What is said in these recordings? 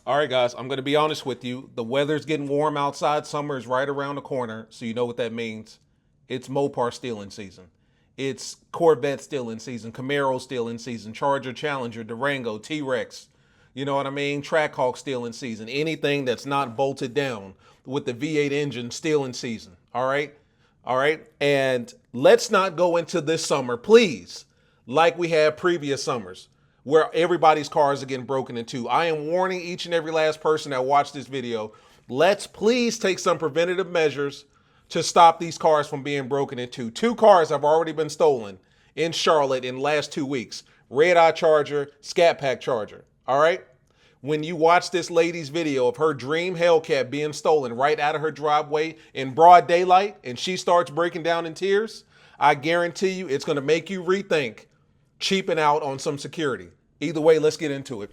All right, guys, I'm going to be honest with you. The weather's getting warm outside. Summer is right around the corner, so you know what that means. It's Mopar stealing season. It's Corvette stealing season, Camaro stealing season, Charger, Challenger, Durango, T-Rex. You know what I mean? Trackhawk stealing season. Anything that's not bolted down with the V8 engine stealing season. All right? All right? And let's not go into this summer, please, like we had previous summers, where everybody's cars are getting broken into. I am warning each and every last person that watched this video, let's please take some preventative measures to stop these cars from being broken into. 2 cars have already been stolen in Charlotte in the last 2 weeks. Red Eye Charger, Scat Pack Charger. All right? When you watch this lady's video of her dream Hellcat being stolen right out of her driveway in broad daylight and she starts breaking down in tears, I guarantee you it's going to make you rethink cheaping out on some security. Either way, let's get into it.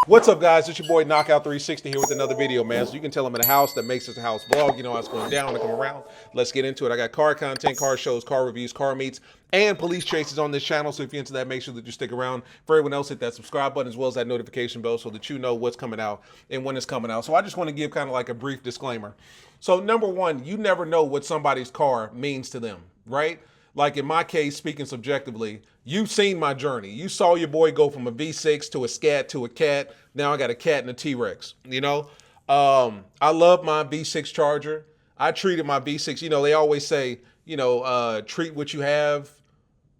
What's up, guys? It's your boy Knockout 360 here with another video, man. So you can tell I'm in a house that makes us a house blog. You know how it's going down and come around. Let's get into it. I got car content, car shows, car reviews, car meets, and police chases on this channel. So if you're into that, make sure that you stick around. For everyone else, hit that subscribe button as well as that notification bell so that you know what's coming out and when it's coming out. So I just want to give kind of like a brief disclaimer. So number one, you never know what somebody's car means to them, right? Like in my case, speaking subjectively, you've seen my journey. You saw your boy go from a V6 to a Scat to a Cat. Now I got a Cat and a T-Rex, you know? I love my V6 Charger. I treated my V6, you know, they always say, you know, treat what you have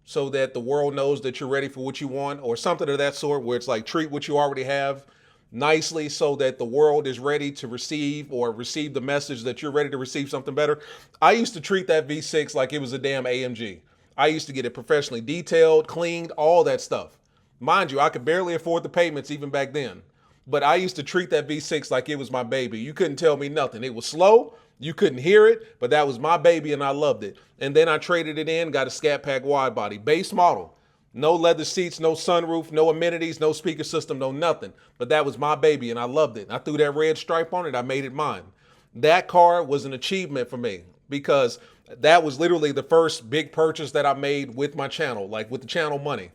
so that the world knows that you're ready for what you want, or something of that sort, where it's like treat what you already have nicely so that the world is ready to receive the message that you're ready to receive something better. I used to treat that V6 like it was a damn AMG. I used to get it professionally detailed, cleaned, all that stuff. Mind you, I could barely afford the payments even back then. But I used to treat that V6 like it was my baby. You couldn't tell me nothing. It was slow. You couldn't hear it, but that was my baby and I loved it. And then I traded it in, got a Scat Pack wide body, base model. No leather seats, no sunroof, no amenities, no speaker system, no nothing. But that was my baby and I loved it. I threw that red stripe on it. I made it mine. That car was an achievement for me because that was literally the first big purchase that I made with my channel, like with the channel money.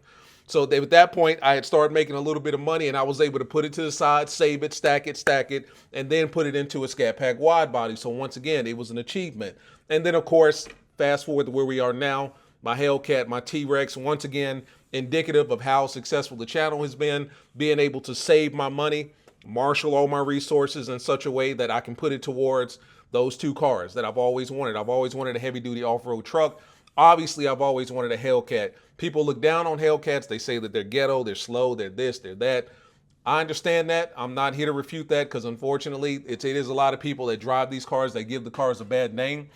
So at that point, I had started making a little bit of money and I was able to put it to the side, save it, stack it, and then put it into a Scat Pack wide body. So once again, it was an achievement. And then of course, fast forward to where we are now, my Hellcat, my T-Rex, once again, indicative of how successful the channel has been, being able to save my money, marshal all my resources in such a way that I can put it towards those 2 cars that I've always wanted. I've always wanted a heavy-duty off-road truck. Obviously, I've always wanted a Hellcat. People look down on Hellcats. They say that they're ghetto, they're slow, they're this, they're that. I understand that. I'm not here to refute that because unfortunately, it is a lot of people that drive these cars. They give the cars a bad name.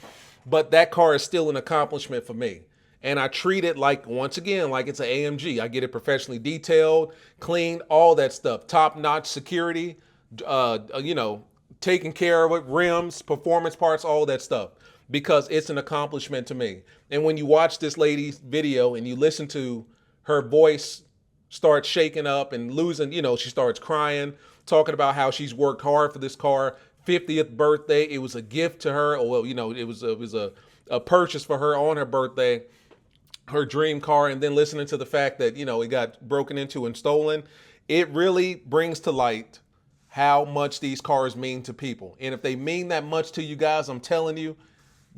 But that car is still an accomplishment for me. And I treat it like, once again, like it's an AMG. I get it professionally detailed, cleaned, all that stuff. Top-notch security, you know, taking care of it, rims, performance parts, all that stuff. Because it's an accomplishment to me. And when you watch this lady's video and you listen to her voice start shaking up and losing, you know, she starts crying, talking about how she's worked hard for this car, 50th birthday. It was a gift to her. Or, well, you know, it was a purchase for her on her birthday, her dream car. And then listening to the fact that, you know, it got broken into and stolen. It really brings to light how much these cars mean to people. And if they mean that much to you guys, I'm telling you,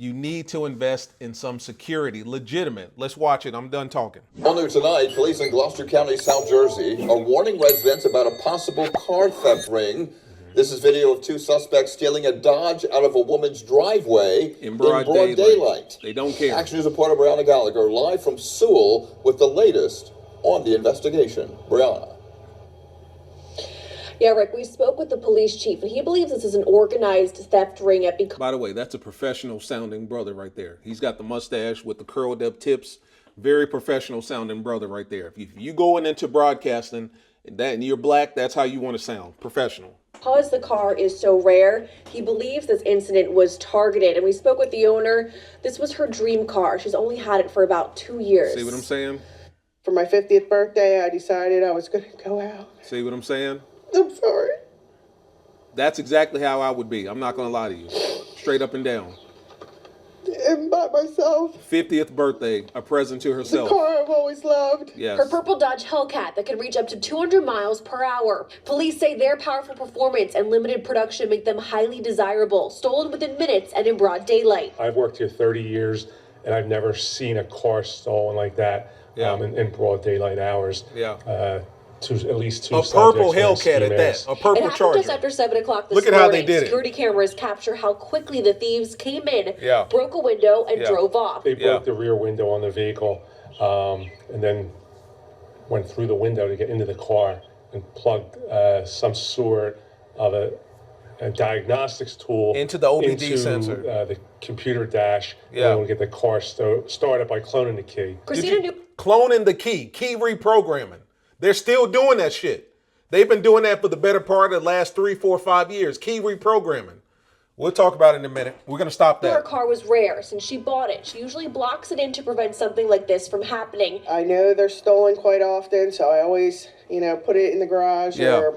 you need to invest in some security, legitimate. Let's watch it. I'm done talking. On there tonight, police in Gloucester County, South Jersey are warning residents about a possible car theft ring. This is video of 2 suspects stealing a Dodge out of a woman's driveway in broad daylight. They don't care. Action News reporter Brianna Gallagher live from Sewell with the latest on the investigation. Brianna. Yeah, Rick, we spoke with the police chief, and he believes this is an organized theft ring at By the way, that's a professional sounding brother right there. He's got the mustache with the curled up tips. Very professional sounding brother right there. If you going into broadcasting and you're black, that's how you want to sound. Professional. Because the car is so rare, he believes this incident was targeted. And we spoke with the owner. This was her dream car. She's only had it for about 2 years. See what I'm saying? For my 50th birthday, I decided I was going to go out. See what I'm saying? I'm sorry. That's exactly how I would be. I'm not going to lie to you. Straight up and down. and by myself. 50th birthday, a present to The herself. car I've always loved. Yes. Her purple Dodge Hellcat that can reach up to 200 miles per hour. Police say their powerful performance and limited production make them highly desirable, stolen within minutes and in broad daylight. I've worked here 30 years, and I've never seen a car stolen like that in broad daylight hours. Yeah. At least two a purple subjects Hellcat at that. A purple It happened Charger. just after 7 o'clock this Look at morning. how they did it. Security cameras capture how quickly the thieves came in, Yeah. broke a window, and Yeah. drove off. They broke the rear window on the vehicle, and then went through the window to get into the car and plugged some sort of a diagnostics tool into the OBD into, sensor, the computer dash, Yeah. and get the car started by cloning the key. Christina knew Cloning the key reprogramming. They're still doing that shit. They've been doing that for the better part of the last 3, 4, 5 years. Key reprogramming. We'll talk about it in a minute. We're going to stop her that. car was rare since she bought it. She usually blocks it in to prevent something like this from happening. I know they're stolen quite often, so I always, put it in the garage or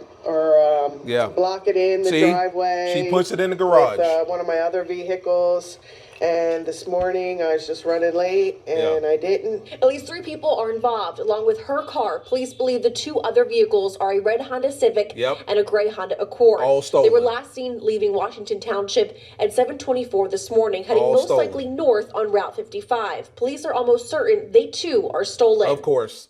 block it in the driveway. She puts it in the garage. With one of my other vehicles. And this morning I was just running late and I didn't. At least 3 people are involved, along with her car. Police believe the 2 other vehicles are a red Honda Civic and a gray Honda Accord. All stolen. They were last seen leaving Washington Township at 7:24 this morning, heading All most stolen. likely north on Route 55. Police are almost certain they too are stolen. Of course.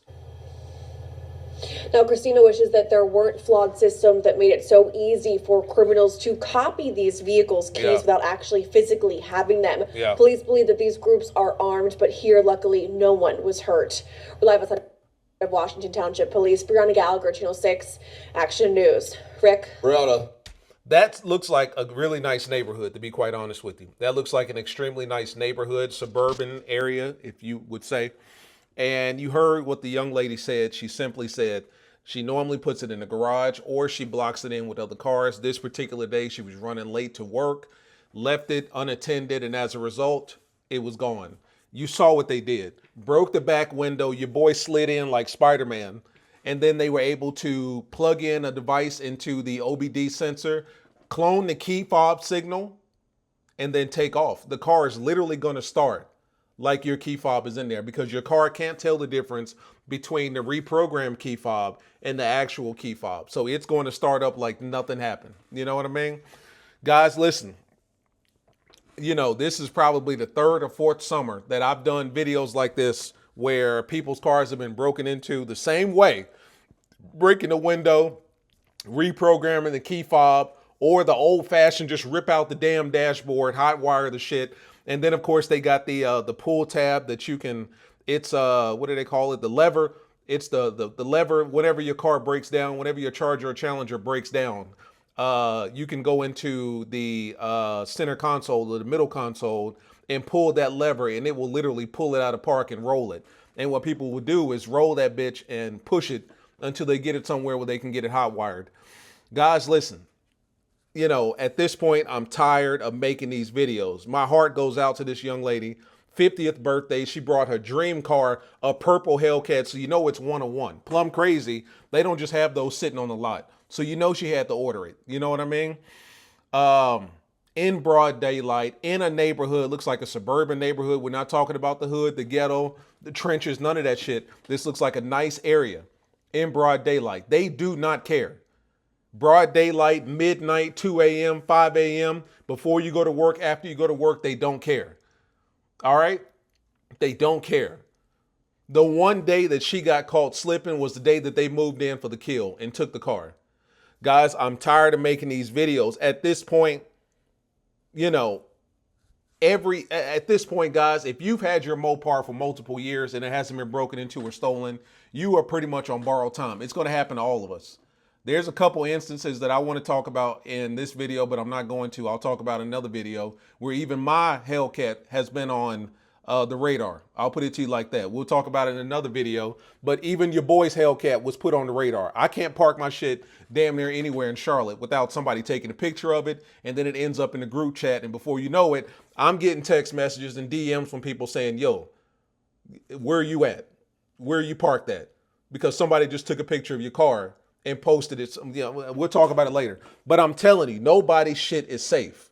Now, Christina wishes that there weren't flawed systems that made it so easy for criminals to copy these vehicles' keys without actually physically having them. Yeah. Police believe that these groups are armed, but here, luckily, no one was hurt. We're live outside of Washington Township Police. Brianna Gallagher, Channel 6, Action News. Rick? Brianna. That looks like a really nice neighborhood, to be quite honest with you. That looks like an extremely nice neighborhood, suburban area, if you would say. And you heard what the young lady said. She simply said she normally puts it in the garage or she blocks it in with other cars. This particular day, she was running late to work, left it unattended, and as a result, it was gone. You saw what they did. Broke the back window. Your boy slid in like Spider-Man. And then they were able to plug in a device into the OBD sensor, clone the key fob signal, and then take off. The car is literally going to start like your key fob is in there because your car can't tell the difference between the reprogrammed key fob and the actual key fob. So it's going to start up like nothing happened. You know what I mean? Guys, listen. This is probably the 3rd or 4th summer that I've done videos like this where people's cars have been broken into the same way. Breaking the window, reprogramming the key fob, or the old-fashioned just rip out the damn dashboard, hot wire the shit. And then, of course, they got the pull tab that you can, it's, what do they call it? The lever. It's the lever whenever your car breaks down, whenever your Charger or Challenger breaks down. You can go into the center console or the middle console and pull that lever, and it will literally pull it out of park and roll it. And what people will do is roll that bitch and push it until they get it somewhere where they can get it hot wired. Guys, listen. At this point, I'm tired of making these videos. My heart goes out to this young lady. 50th birthday. She brought her dream car, a purple Hellcat. So it's 101. Plum crazy. They don't just have those sitting on the lot. So she had to order it. You know what I mean? In broad daylight, in a neighborhood, looks like a suburban neighborhood. We're not talking about the hood, the ghetto, the trenches, none of that shit. This looks like a nice area in broad daylight. They do not care. Broad daylight, midnight, 2 a.m., 5 a.m., before you go to work, after you go to work, they don't care. All right? They don't care. The one day that she got caught slipping was the day that they moved in for the kill and took the car. Guys, I'm tired of making these videos. At this point, at this point, guys, if you've had your Mopar for multiple years and it hasn't been broken into or stolen, you are pretty much on borrowed time. It's going to happen to all of us. There's a couple instances that I want to talk about in this video, but I'm not going to. I'll talk about another video where even my Hellcat has been on the radar. I'll put it to you like that. We'll talk about it in another video, but even your boy's Hellcat was put on the radar. I can't park my shit damn near anywhere in Charlotte without somebody taking a picture of it, and then it ends up in the group chat, and before you know it, I'm getting text messages and DMs from people saying, yo, where are you at? Where are you parked at? Because somebody just took a picture of your car and posted it. We'll talk about it later. But I'm telling you, nobody's shit is safe.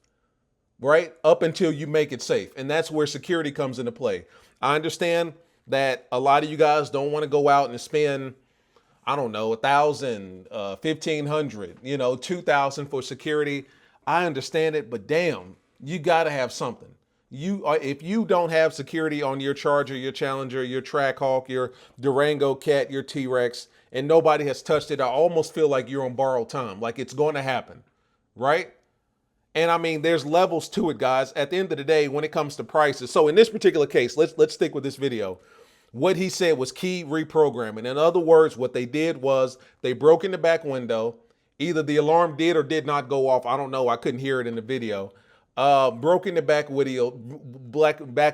right? Up until you make it safe. And that's where security comes into play. I understand that a lot of you guys don't want to go out and spend, I don't know, 1,000, 1,500, 2,000 for security. I understand it, but damn, you got to have something. If you don't have security on your Charger, your Challenger, your Trackhawk, your Durango Cat, your T-Rex, and nobody has touched it, I almost feel like you're on borrowed time, like it's going to happen, right? And I mean, there's levels to it, guys. At the end of the day, when it comes to prices. So in this particular case, let's stick with this video. What he said was key reprogramming. In other words, what they did was they broke in the back window. Either the alarm did or did not go off. I don't know. I couldn't hear it in the video. Broke in the back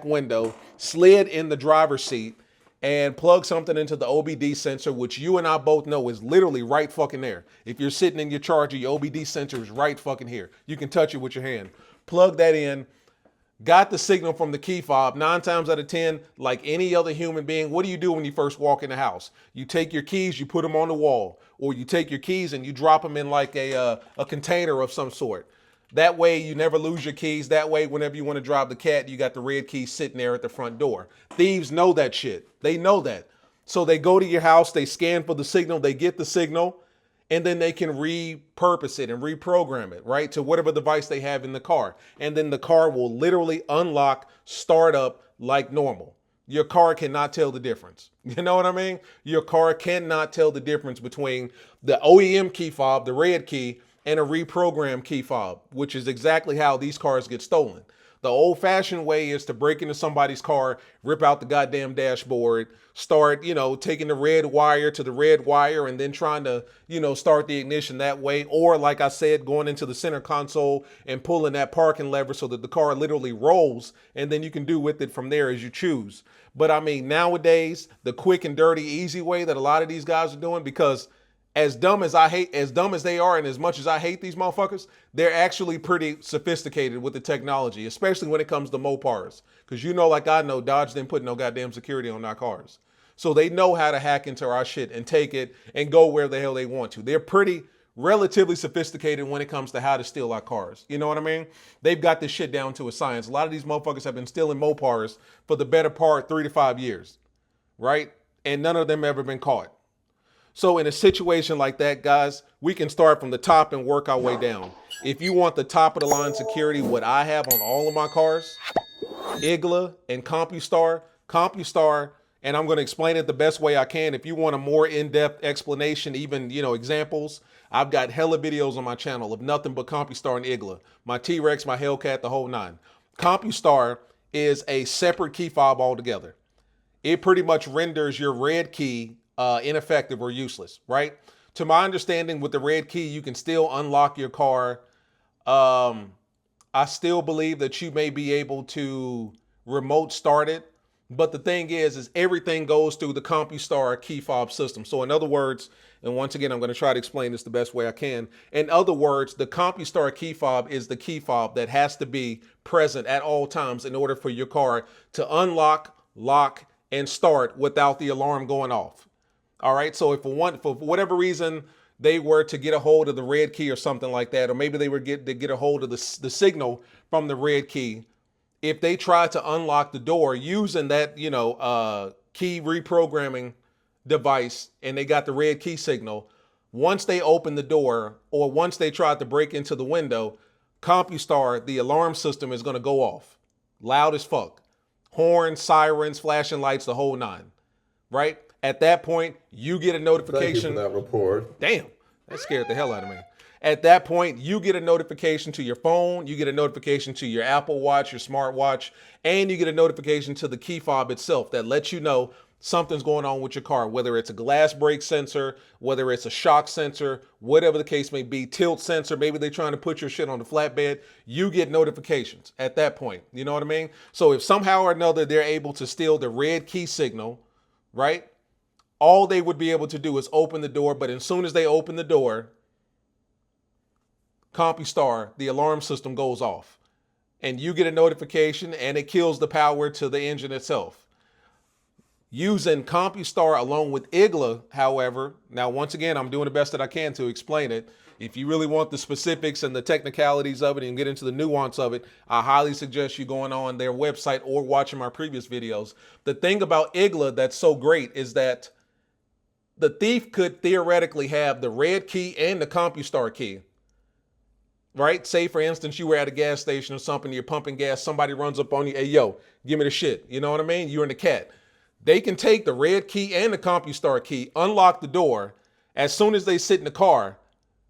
window, slid in the driver's seat, and plug something into the OBD sensor, which you and I both know is literally right fucking there. If you're sitting in your Charger, your OBD sensor is right fucking here. You can touch it with your hand. Plug that in, got the signal from the key fob. 9 times out of 10, like any other human being, what do you do when you first walk in the house? You take your keys, you put them on the wall, or you take your keys and you drop them in like a container of some sort. That way you never lose your keys. That way, whenever you want to drive the cat, you got the red key sitting there at the front door. Thieves know that shit. They know that. So they go to your house, they scan for the signal, they get the signal, and then they can repurpose it and reprogram it, right, to whatever device they have in the car. And then the car will literally unlock, start up like normal. Your car cannot tell the difference. You know what I mean? Your car cannot tell the difference between the OEM key fob, the red key, and a reprogrammed key fob, which is exactly how these cars get stolen. The old-fashioned way is to break into somebody's car, rip out the goddamn dashboard, start, taking the red wire to the red wire and then trying to, start the ignition that way. Or like I said, going into the center console and pulling that parking lever so that the car literally rolls, and then you can do with it from there as you choose. But I mean, nowadays, the quick and dirty, easy way that a lot of these guys are doing, because as dumb as they are, and as much as I hate these motherfuckers, they're actually pretty sophisticated with the technology, especially when it comes to Mopars. Because like I know, Dodge didn't put no goddamn security on our cars. So they know how to hack into our shit and take it and go where the hell they want to. They're pretty relatively sophisticated when it comes to how to steal our cars. You know what I mean? They've got this shit down to a science. A lot of these motherfuckers have been stealing Mopars for the better part 3 to 5 years, right? And none of them ever been caught. So in a situation like that, guys, we can start from the top and work our way down. If you want the top of the line security, what I have on all of my cars, IGLA and CompuStar, and I'm going to explain it the best way I can. If you want a more in-depth explanation, even, examples, I've got hella videos on my channel of nothing but CompuStar and IGLA. My T-Rex, my Hellcat, the whole nine. CompuStar is a separate key fob altogether. It pretty much renders your red key ineffective or useless, right? To my understanding, with the red key, you can still unlock your car. I still believe that you may be able to remote start it. But the thing is everything goes through the CompuStar key fob system. So in other words, and once again, I'm going to try to explain this the best way I can. In other words, the CompuStar key fob is the key fob that has to be present at all times in order for your car to unlock, lock, and start without the alarm going off. All right, so if for whatever reason they were to get a hold of the red key or something like that, or maybe they were to get a hold of the signal from the red key, if they try to unlock the door using that, key reprogramming device, and they got the red key signal, once they open the door or once they try to break into the window, CompuStar, the alarm system, is going to go off loud as fuck. Horns, sirens, flashing lights, the whole nine, right? At that point, you get a notification. Thank you for that report. Damn, that scared the hell out of me. At that point, you get a notification to your phone, you get a notification to your Apple Watch, your smartwatch, and you get a notification to the key fob itself that lets you know something's going on with your car, whether it's a glass break sensor, whether it's a shock sensor, whatever the case may be, tilt sensor, maybe they're trying to put your shit on the flatbed. You get notifications at that point. You know what I mean? So if somehow or another they're able to steal the red key signal, right? All they would be able to do is open the door, but as soon as they open the door, CompuStar, the alarm system, goes off. And you get a notification and it kills the power to the engine itself. Using CompuStar along with IGLA, however, now once again, I'm doing the best that I can to explain it. If you really want the specifics and the technicalities of it and get into the nuance of it, I highly suggest you going on their website or watching my previous videos. The thing about IGLA that's so great is that the thief could theoretically have the red key and the CompuStar key, right? Say, for instance, you were at a gas station or something, you're pumping gas, somebody runs up on you, hey, yo, give me the shit. You know what I mean? You're in the cat. They can take the red key and the CompuStar key, unlock the door. As soon as they sit in the car,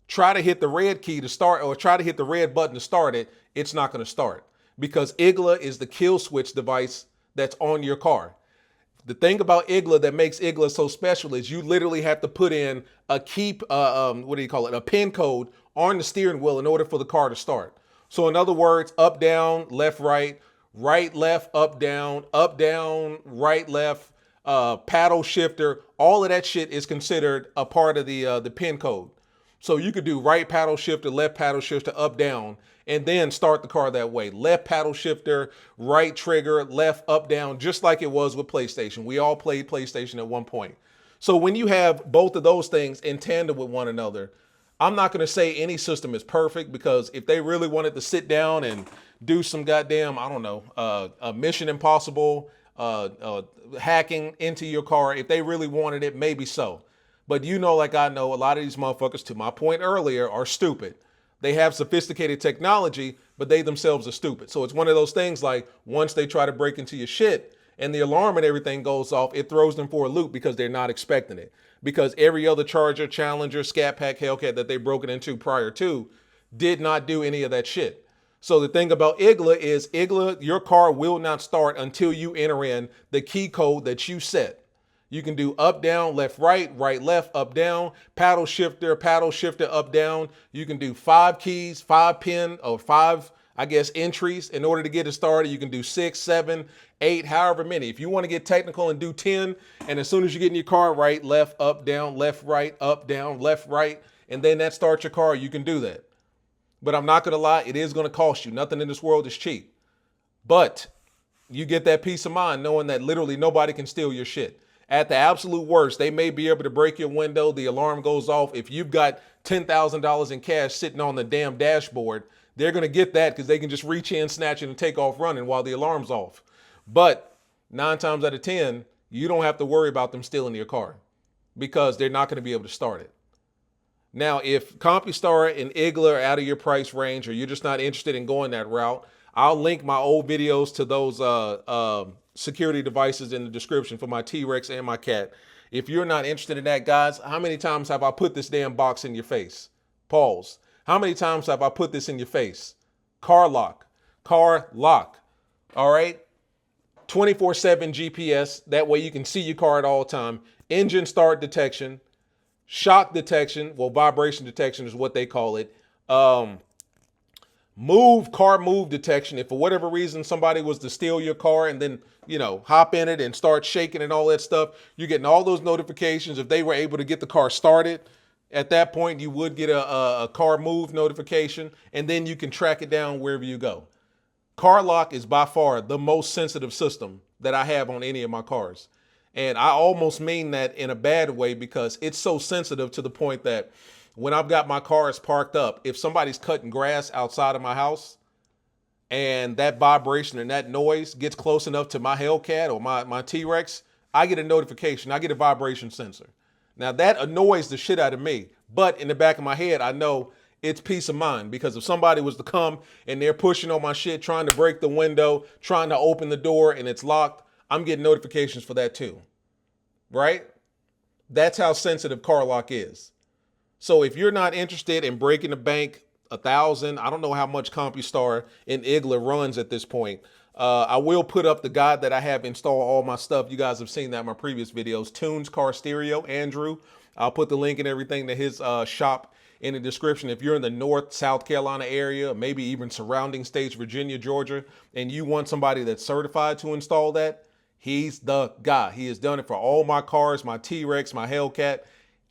try to hit the red key to start, or try to hit the red button to start it, it's not going to start, because IGLA is the kill switch device that's on your car. The thing about IGLA that makes IGLA so special is you literally have to put in a a pin code on the steering wheel in order for the car to start. So in other words, up, down, left, right, left, up, down, right, left, paddle shifter, all of that shit is considered a part of the pin code. So you could do right paddle shifter, left paddle shifter, up, down, and then start the car that way. Left paddle shifter, right trigger, left, up, down, just like it was with PlayStation. We all played PlayStation at one point. So when you have both of those things in tandem with one another, I'm not going to say any system is perfect, because if they really wanted to sit down and do some goddamn, I don't know, a Mission Impossible, hacking into your car, if they really wanted it, maybe so. But you know, like I know, a lot of these motherfuckers, to my point earlier, are stupid. They have sophisticated technology, but they themselves are stupid. So it's one of those things like, once they try to break into your shit and the alarm and everything goes off, it throws them for a loop because they're not expecting it. Because every other Charger, Challenger, Scat Pack, Hellcat that they broke it into prior to did not do any of that shit. So the thing about IGLA is your car will not start until you enter in the key code that you set. You can do up, down, left, right, left, up, down, paddle shifter, up, down. You can do 5 keys, 5 pin, or 5, entries in order to get it started. You can do 6, 7, 8, however many. If you want to get technical and do 10, and as soon as you get in your car, right, left, up, down, left, right, up, down, left, right, and then that starts your car, you can do that. But I'm not going to lie, it is going to cost you. Nothing in this world is cheap. But you get that peace of mind knowing that literally nobody can steal your shit. At the absolute worst, they may be able to break your window, the alarm goes off. If you've got $10,000 in cash sitting on the damn dashboard, they're going to get that because they can just reach in, snatch it, and take off running while the alarm's off. But 9 times out of 10, you don't have to worry about them stealing your car because they're not going to be able to start it. Now, if CompuStar and IGLA are out of your price range, or you're just not interested in going that route, I'll link my old videos to those security devices in the description for my T-Rex and my cat. If you're not interested in that, guys, how many times have I put this damn box in your face? Pause. How many times have I put this in your face? CarLock. CarLock. All right? 24/7 GPS. That way you can see your car at all time. Engine start detection. Shock detection. Well, vibration detection is what they call it. Car move detection. If for whatever reason somebody was to steal your car and then, hop in it and start shaking and all that stuff, you're getting all those notifications. If they were able to get the car started, at that point you would get a car move notification, and then you can track it down wherever you go. CarLock is by far the most sensitive system that I have on any of my cars. And I almost mean that in a bad way, because it's so sensitive to the point that when I've got my cars parked up, if somebody's cutting grass outside of my house and that vibration and that noise gets close enough to my Hellcat or my T-Rex, I get a notification. I get a vibration sensor. Now that annoys the shit out of me, but in the back of my head, I know it's peace of mind, because if somebody was to come and they're pushing on my shit, trying to break the window, trying to open the door and it's locked, I'm getting notifications for that too, right? That's how sensitive CarLock is. So if you're not interested in breaking the bank, 1,000, I don't know how much CompuStar and IGLA runs at this point. I will put up the guide that I have installed all my stuff. You guys have seen that in my previous videos. Tunes Car Stereo, Andrew. I'll put the link and everything to his shop in the description. If you're in the North, South Carolina area, maybe even surrounding states, Virginia, Georgia, and you want somebody that's certified to install that, he's the guy. He has done it for all my cars, my T-Rex, my Hellcat.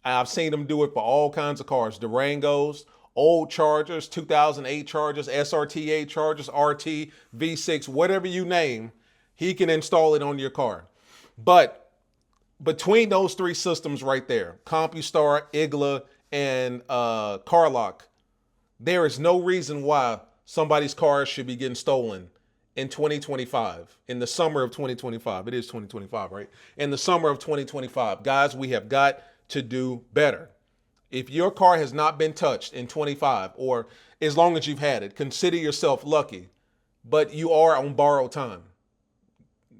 I've seen him do it for all kinds of cars, Durangos, old Chargers, 2008 Chargers, SRT8 Chargers, RT, V6, whatever you name, he can install it on your car. But between those 3 systems right there, CompuStar, IGLA, and CarLock, there is no reason why somebody's car should be getting stolen in 2025, in the summer of 2025. It is 2025, right? In the summer of 2025. Guys, we have got to do better. If your car has not been touched in 25, or as long as you've had it, consider yourself lucky, but you are on borrowed time.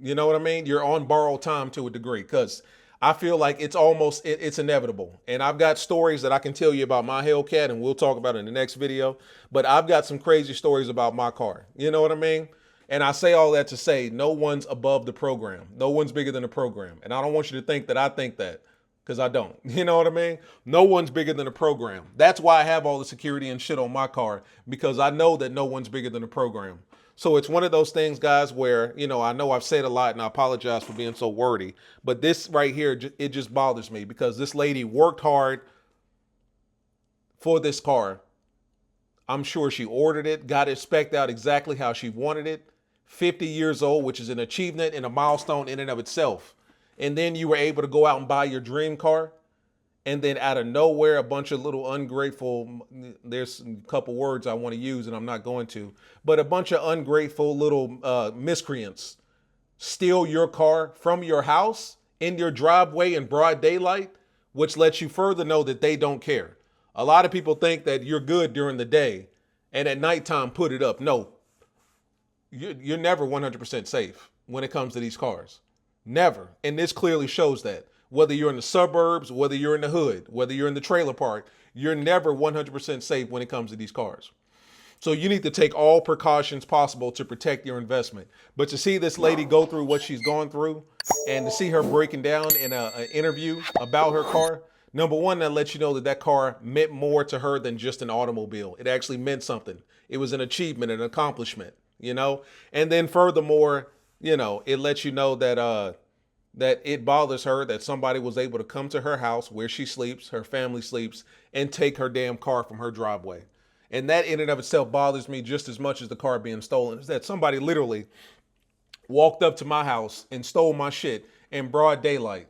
You know what I mean? You're on borrowed time to a degree, because I feel like it's inevitable. And I've got stories that I can tell you about my Hellcat, and we'll talk about it in the next video. But I've got some crazy stories about my car. You know what I mean? And I say all that to say no one's above the program. No one's bigger than the program. And I don't want you to think that I think that, because I don't. You know what I mean? No one's bigger than the program. That's why I have all the security and shit on my car, because I know that no one's bigger than the program. So it's one of those things, guys, where, you know I've said a lot, and I apologize for being so wordy, but this right here, it just bothers me, because this lady worked hard for this car. I'm sure she ordered it, got it spec'd out exactly how she wanted it. 50 years old, which is an achievement and a milestone in and of itself. And then you were able to go out and buy your dream car. And then out of nowhere, a bunch of little ungrateful, there's a couple words I want to use and I'm not going to, but a bunch of ungrateful little miscreants steal your car from your house in your driveway in broad daylight, which lets you further know that they don't care. A lot of people think that you're good during the day and at nighttime put it up. No, you're never 100% safe when it comes to these cars. Never. And this clearly shows that. Whether you're in the suburbs, whether you're in the hood, whether you're in the trailer park, you're never 100% safe when it comes to these cars. So you need to take all precautions possible to protect your investment. But to see this lady go through what she's gone through, and to see her breaking down in an interview about her car, number one, that lets you know that car meant more to her than just an automobile. It actually meant something. It was an achievement, an accomplishment, And then furthermore, it lets you know that that it bothers her that somebody was able to come to her house where she sleeps, her family sleeps, and take her damn car from her driveway. And that in and of itself bothers me just as much as the car being stolen, is that somebody literally walked up to my house and stole my shit in broad daylight,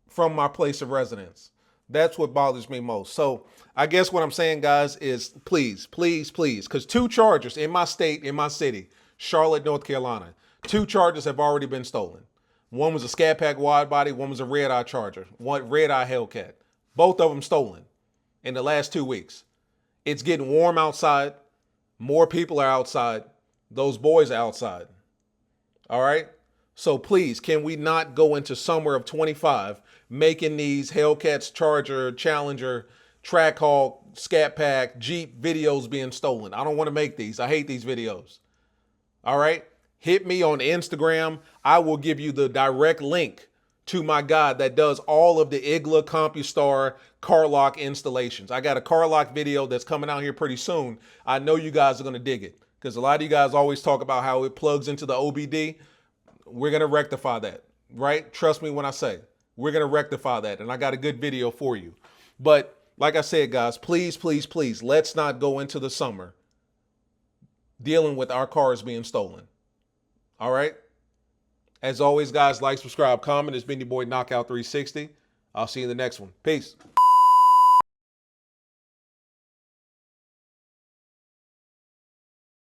from my place of residence. That's what bothers me most. So I guess what I'm saying, guys, is please, please, please, because 2 chargers in my state, in my city, Charlotte, North Carolina, 2 chargers have already been stolen. One was a Scat Pack wide body, one was a red eye charger, one red eye Hellcat. Both of them stolen in the last 2 weeks. It's getting warm outside. More people are outside. Those boys are outside. All right? So please, can we not go into summer of 25 making these Hellcats, Charger, Challenger, Trackhawk, Scat Pack, Jeep videos being stolen? I don't want to make these. I hate these videos. All right? Hit me on Instagram. I will give you the direct link to my guy that does all of the IGLA, CompuStar, CarLock installations. I got a CarLock video that's coming out here pretty soon. I know you guys are going to dig it, because a lot of you guys always talk about how it plugs into the OBD. We're going to rectify that, right? Trust me when I say we're going to rectify that. And I got a good video for you. But like I said, guys, please, please, please, let's not go into the summer dealing with our cars being stolen. All right? As always, guys, like, subscribe, comment. It's been your boy Knockout 360. I'll see you in the next one. Peace.